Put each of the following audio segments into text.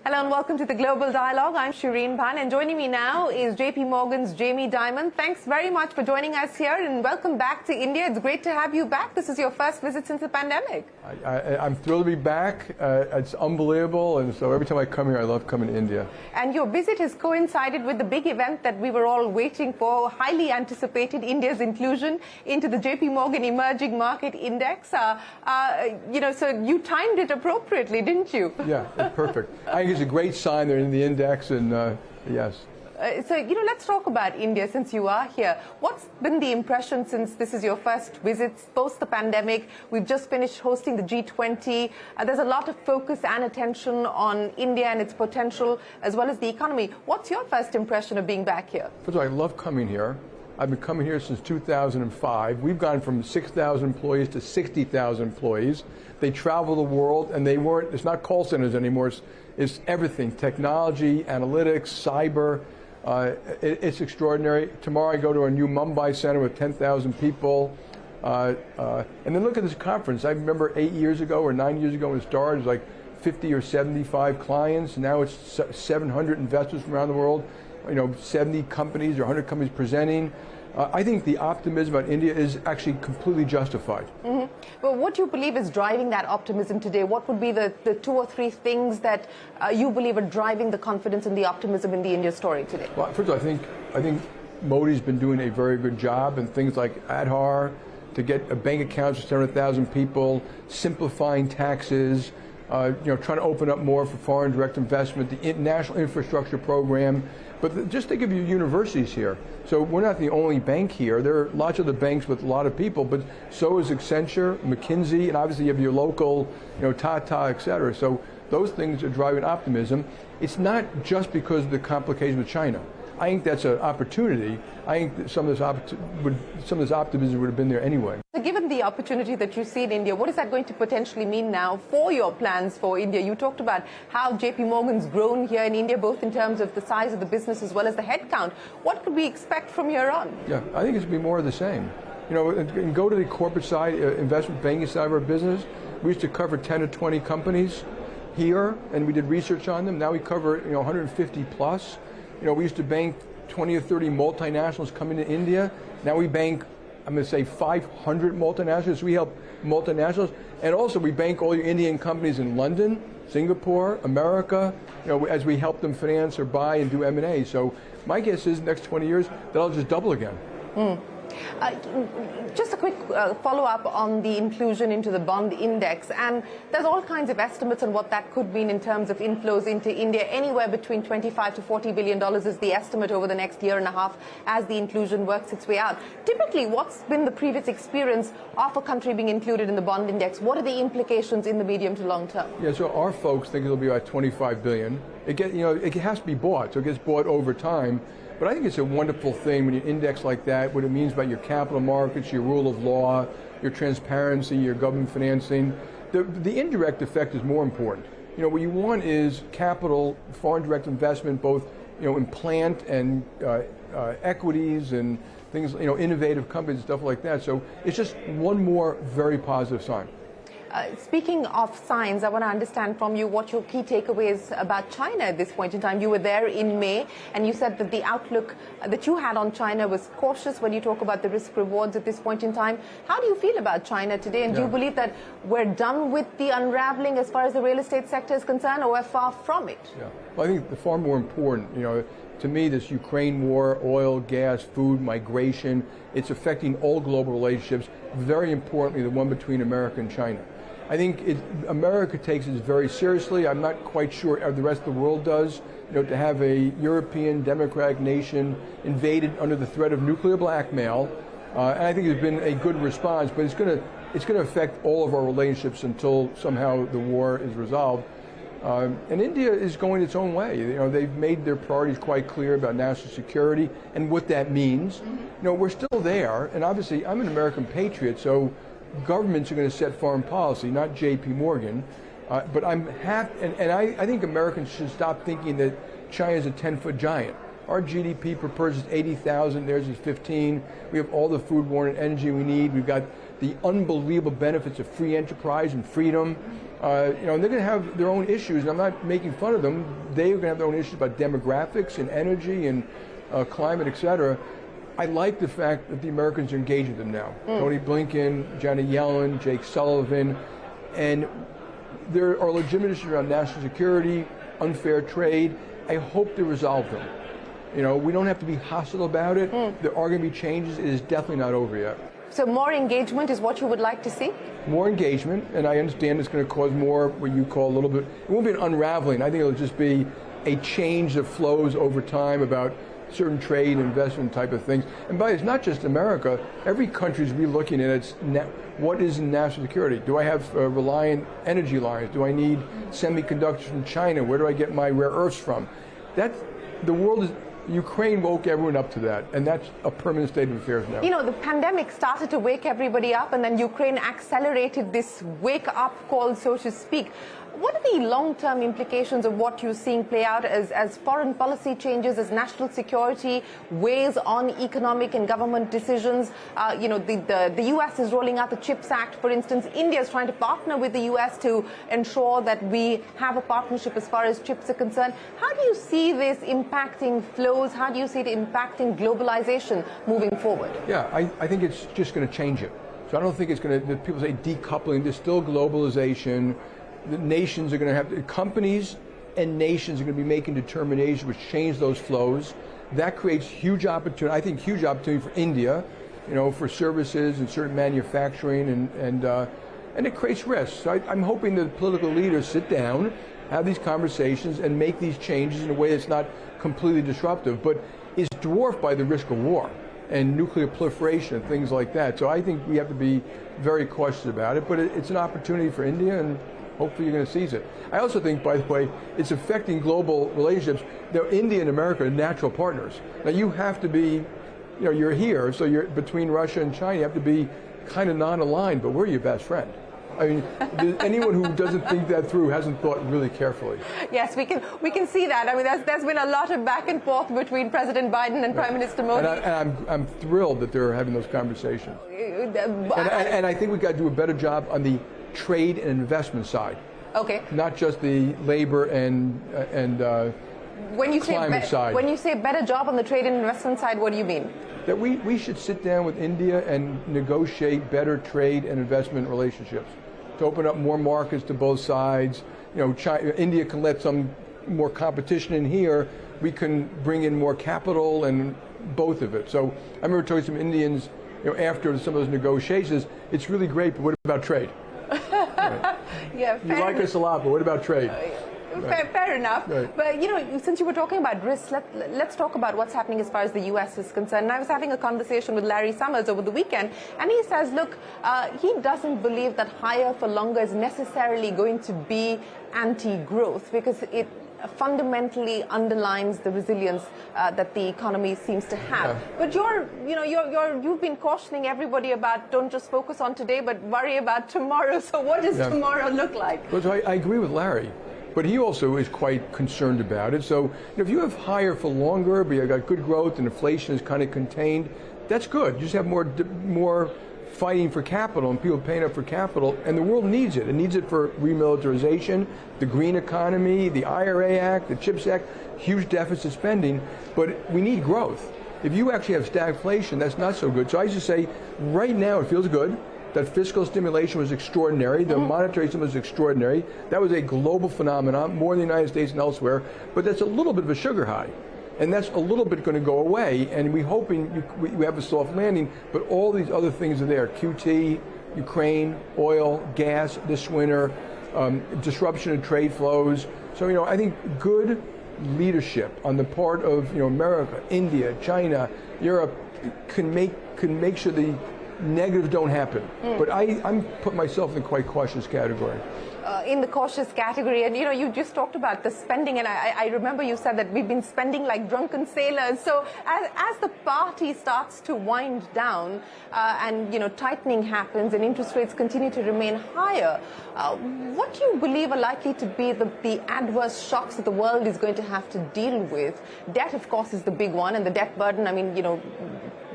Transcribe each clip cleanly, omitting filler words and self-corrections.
Hello and welcome to the Global Dialogue. I'm Shireen Bhan, and joining me now is JPMorgan's Jamie Dimon. Thanks very much for joining us here, and welcome back to India. It's great to have you back. This is your first visit since the pandemic. I'm thrilled to be back. It's unbelievable, and so every time I come here, I love coming to India. And your visit has coincided with the big event that we were all waiting for, highly anticipated, India's inclusion into the JPMorgan Emerging Market Index. So you timed it appropriately, didn't you? Yeah, it's perfect. I think it's a great sign they're in the index, and yes. Let's talk about India since you are here. What's been the impression since this is your first visit post the pandemic? We've just finished hosting the G20. There's a lot of focus and attention on India and its potential, as well as the economy. What's your first impression of being back here? First of all, I love coming here. I've been coming here since 2005. We've gone from 6,000 employees to 60,000 employees. They travel the world, and it's not call centers anymore. It's everything, technology, analytics, cyber. It's extraordinary. Tomorrow I go to a new Mumbai center with 10,000 people. And then look at this conference. I remember 8 years ago or 9 years ago when it started, it was like 50 or 75 clients. Now it's 700 investors from around the world. 70 companies or 100 companies presenting. I think the optimism about India is actually completely justified. Mm-hmm. Well, what do you believe is driving that optimism today? What would be the 2 or 3 things that you believe are driving the confidence and the optimism in the India story today? Well, first of all, I think Modi's been doing a very good job, and things like Aadhaar, to get a bank account for 700,000 people, simplifying taxes, trying to open up more for foreign direct investment, the national infrastructure program. But just think of your universities here. So we're not the only bank here. There are lots of the banks with a lot of people, but so is Accenture, McKinsey, and obviously you have your local, Tata, et cetera. So those things are driving optimism. It's not just because of the complications with China. I think that's an opportunity. I think that some of this optimism would have been there anyway. So given the opportunity that you see in India, what is that going to potentially mean now for your plans for India? You talked about how JPMorgan's grown here in India, both in terms of the size of the business as well as the headcount. What could we expect from here on? Yeah, I think it's going to be more of the same. And go to the corporate side, investment banking side of our business. We used to cover 10 to 20 companies here, and we did research on them. Now we cover 150 plus. We used to bank 20 or 30 multinationals coming to India. Now we bank, I'm going to say 500 multinationals. We help multinationals. And also we bank all your Indian companies in London, Singapore, America, as we help them finance or buy and do M&A. So my guess is the next 20 years, that'll just double again. Just a quick follow-up on the inclusion into the bond index, and there's all kinds of estimates on what that could mean in terms of inflows into India. Anywhere between $25 to $40 billion is the estimate over the next year and a half as the inclusion works its way out. Typically, what's been the previous experience of a country being included in the bond index? What are the implications in the medium to long term? Yeah, so our folks think it'll be about $25 billion. It has to be bought, so it gets bought over time. But I think it's a wonderful thing when you index like that, what it means about your capital markets, your rule of law, your transparency, your government financing. The indirect effect is more important. What you want is capital, foreign direct investment, both in plant and equities and things, innovative companies and stuff like that. So it's just one more very positive sign. Speaking of signs, I want to understand from you what your key takeaways about China at this point in time. You were there in May, and you said that the outlook that you had on China was cautious when you talk about the risk rewards at this point in time. How do you feel about China today? And do you believe that we're done with the unraveling as far as the real estate sector is concerned, or we're far from it? Yeah. Well, I think the far more important, to me, this Ukraine war, oil, gas, food, migration, it's affecting all global relationships, very importantly, the one between America and China. I think America takes it very seriously. I'm not quite sure the rest of the world does. To have a European democratic nation invaded under the threat of nuclear blackmail, and I think there's been a good response. But it's going to affect all of our relationships until somehow the war is resolved. And India is going its own way. They've made their priorities quite clear about national security and what that means. We're still there, and obviously I'm an American patriot, so governments are going to set foreign policy, not JPMorgan. But I'm happy, and I think Americans should stop thinking that China is a 10-foot giant. Our GDP per person is 80,000, theirs is 15. We have all the foodborne and energy we need. We've got the unbelievable benefits of free enterprise and freedom. And they're going to have their own issues, and I'm not making fun of them. They're going to have their own issues about demographics and energy and climate, et cetera. I like the fact that the Americans are engaged with them now. Tony Blinken, Janet Yellen, Jake Sullivan, and there are legitimate issues around national security, unfair trade. I hope they resolve them. We don't have to be hostile about it. There are going to be changes. It is definitely not over yet. So more engagement is what you would like to see? More engagement, and I understand it's going to cause more, what you call a little bit, it won't be an unraveling. I think it'll just be a change that flows over time about certain trade and investment type of things. And by it's not just America. Every country is relooking at what is in national security. Do I have reliant energy lines? Do I need semiconductors from China? Where do I get my rare earths from? The world is. Ukraine woke everyone up to that, and that's a permanent state of affairs now. The pandemic started to wake everybody up, and then Ukraine accelerated this wake-up call, so to speak. What are the long-term implications of what you're seeing play out as foreign policy changes, as national security weighs on economic and government decisions? The U.S. is rolling out the CHIPS Act, for instance. India is trying to partner with the U.S. to ensure that we have a partnership as far as chips are concerned. How do you see this impacting flows? How do you see it impacting globalization moving forward? Yeah, I think it's just going to change it. So I don't think it's going to, people say decoupling, there's still globalization. The nations are going to have, companies and nations are going to be making determinations which change those flows. That creates huge opportunity, I think huge opportunity for India, for services and certain manufacturing, and it creates risks. So I'm hoping that political leaders sit down, have these conversations, and make these changes in a way that's not completely disruptive, but is dwarfed by the risk of war and nuclear proliferation and things like that. So I think we have to be very cautious about it, but it's an opportunity for India, and hopefully you're going to seize it. I also think, by the way, it's affecting global relationships. India and America are natural partners. Now you have to be, you're here, so you're between Russia and China, you have to be kind of non-aligned, but we're your best friend. I mean, anyone who doesn't think that through hasn't thought really carefully. Yes, we can see that. I mean, there's been a lot of back and forth between President Biden and Prime Minister Modi. And I'm thrilled that they're having those conversations. And I think we've got to do a better job on the trade and investment side. Okay. Not just the labor and climate side. When you say better job on the trade and investment side, what do you mean? That we should sit down with India and negotiate better trade and investment relationships to open up more markets to both sides. India can let some more competition in here. We can bring in more capital and both of it. So I remember talking to some Indians, after some of those negotiations. It's really great, but what about trade? Right. Yeah, you like us a lot, but what about trade? Fair enough. Right. But, since you were talking about risks, let's talk about what's happening as far as the U.S. is concerned. And I was having a conversation with Larry Summers over the weekend, and he says, look, he doesn't believe that higher for longer is necessarily going to be anti-growth, because it fundamentally underlines the resilience that the economy seems to have. Yeah. But you've been cautioning everybody about don't just focus on today, but worry about tomorrow. So what does tomorrow look like? Well, I agree with Larry. But he also is quite concerned about it. So if you have higher for longer, but you've got good growth and inflation is kind of contained, that's good. You just have more fighting for capital and people paying up for capital, and the world needs it. It needs it for remilitarization, the green economy, the IRA Act, the CHIPS Act, huge deficit spending, but we need growth. If you actually have stagflation, that's not so good. So I just say, right now it feels good. That fiscal stimulation was extraordinary. The monetary system was extraordinary. That was a global phenomenon, more in the United States and elsewhere. But that's a little bit of a sugar high. And that's a little bit going to go away. And we're hoping we have a soft landing. But all these other things are there. QT, Ukraine, oil, gas this winter, disruption of trade flows. So, I think good leadership on the part of, America, India, China, Europe can make sure the negatives don't happen. But I'm putting myself in a quite cautious category. In the cautious category, and you just talked about the spending, and I remember you said that we've been spending like drunken sailors. So as the party starts to wind down, and tightening happens, and interest rates continue to remain higher, what do you believe are likely to be the adverse shocks that the world is going to have to deal with? Debt, of course, is the big one, and the debt burden. I mean,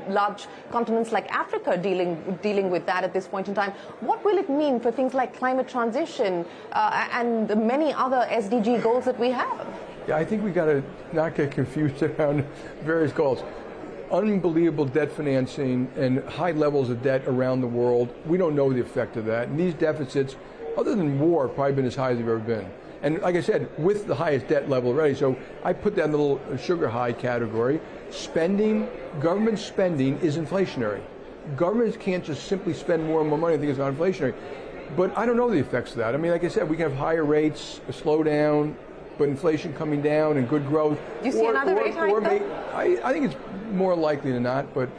large continents like Africa dealing with that at this point in time. What will it mean for things like climate transition and the many other SDG goals that we have? Yeah, I think we got to not get confused around various goals. Unbelievable debt financing and high levels of debt around the world. We don't know the effect of that. And these deficits, other than war, have probably been as high as they've ever been. And like I said, with the highest debt level already. So I put that in the little sugar high category. Spending, government spending is inflationary. Governments can't just simply spend more and more money and think it's not inflationary. But I don't know the effects of that. I mean, like I said, we can have higher rates, a slowdown, but inflation coming down and good growth. Do you see another rate hike, though? I think it's more likely than not, but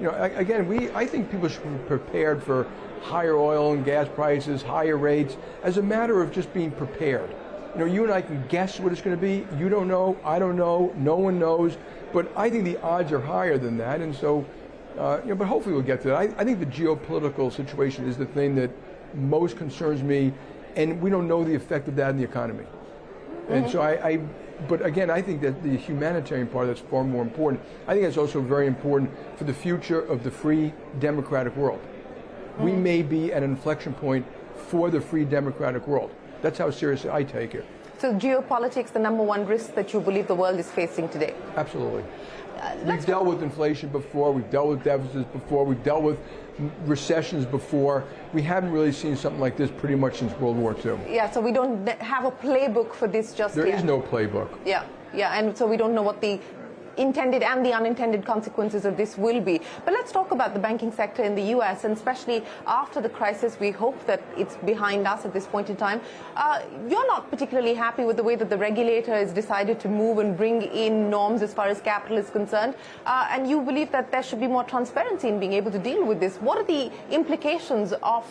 again, I think people should be prepared for higher oil and gas prices, higher rates, as a matter of just being prepared. You and I can guess what it's going to be. You don't know, I don't know, no one knows, but I think the odds are higher than that, and so, but hopefully we'll get to that. I think the geopolitical situation is the thing that most concerns me, and we don't know the effect of that in the economy. And so but again, I think that the humanitarian part, that's far more important. I think that's also very important for the future of the free democratic world. We may be at an inflection point for the free democratic world. That's how seriously I take it. So geopolitics, the number one risk that you believe the world is facing today? Absolutely. We've dealt with inflation before, we've dealt with deficits before, we've dealt with recessions before. We haven't really seen something like this pretty much since World War II. Yeah, so we don't have a playbook for this just yet. There is no playbook. Yeah, and so we don't know what the intended and the unintended consequences of this will be. But let's talk about the banking sector in the US, and especially after the crisis. We hope that it's behind us at this point in time. You're not particularly happy with the way that the regulator has decided to move and bring in norms as far as capital is concerned, and you believe that there should be more transparency in being able to deal with this. What are the implications of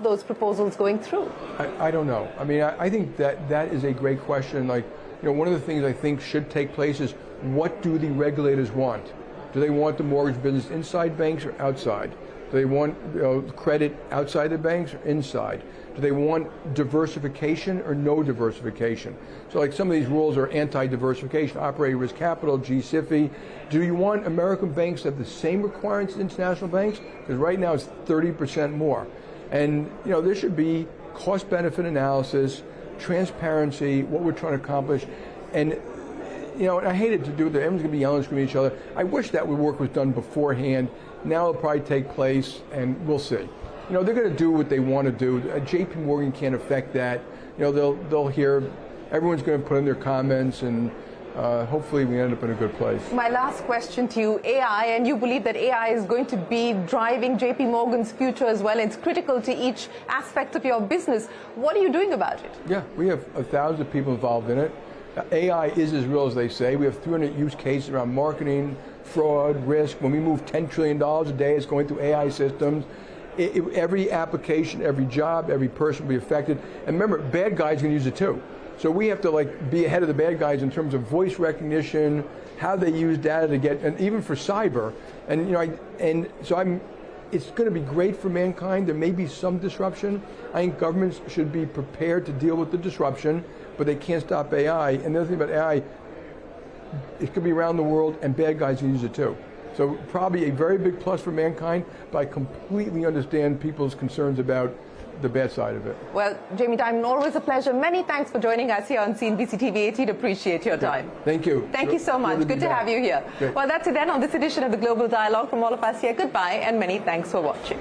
those proposals going through? I don't know. I mean, I think that is a great question. Like, one of the things I think should take place is, what do the regulators want? Do they want the mortgage business inside banks or outside? Do they want credit outside the banks or inside? Do they want diversification or no diversification? So like some of these rules are anti-diversification, operating risk capital, G-SIFI. Do you want American banks to have the same requirements as international banks? Because right now it's 30% more. And there should be cost-benefit analysis, transparency, what we're trying to accomplish. And and I hated to do that. Everyone's going to be yelling and screaming at each other. I wish that work was done beforehand. Now it'll probably take place, and we'll see. They're going to do what they want to do. JPMorgan can't affect that. They'll hear. Everyone's going to put in their comments, and hopefully we end up in a good place. My last question to you, AI, and you believe that AI is going to be driving JPMorgan's future as well. It's critical to each aspect of your business. What are you doing about it? Yeah, we have 1,000 people involved in it. AI is as real as they say. We have 300 use cases around marketing, fraud, risk. When we move $10 trillion a day, it's going through AI systems. Every application, every job, every person will be affected. And remember, bad guys can use it too. So we have to be ahead of the bad guys in terms of voice recognition, how they use data to get, and even for cyber. And it's going to be great for mankind. There may be some disruption. I think governments should be prepared to deal with the disruption, but they can't stop AI. And the other thing about AI, it could be around the world, and bad guys can use it too. So probably a very big plus for mankind, but I completely understand people's concerns about the bad side of it. Well, Jamie Dimon, always a pleasure. Many thanks for joining us here on CNBC TV 18. Appreciate your time. Thank you. Thank you so much. Good to have you here. Great. Well, that's it then on this edition of the Global Dialogue from all of us here. Goodbye, and many thanks for watching.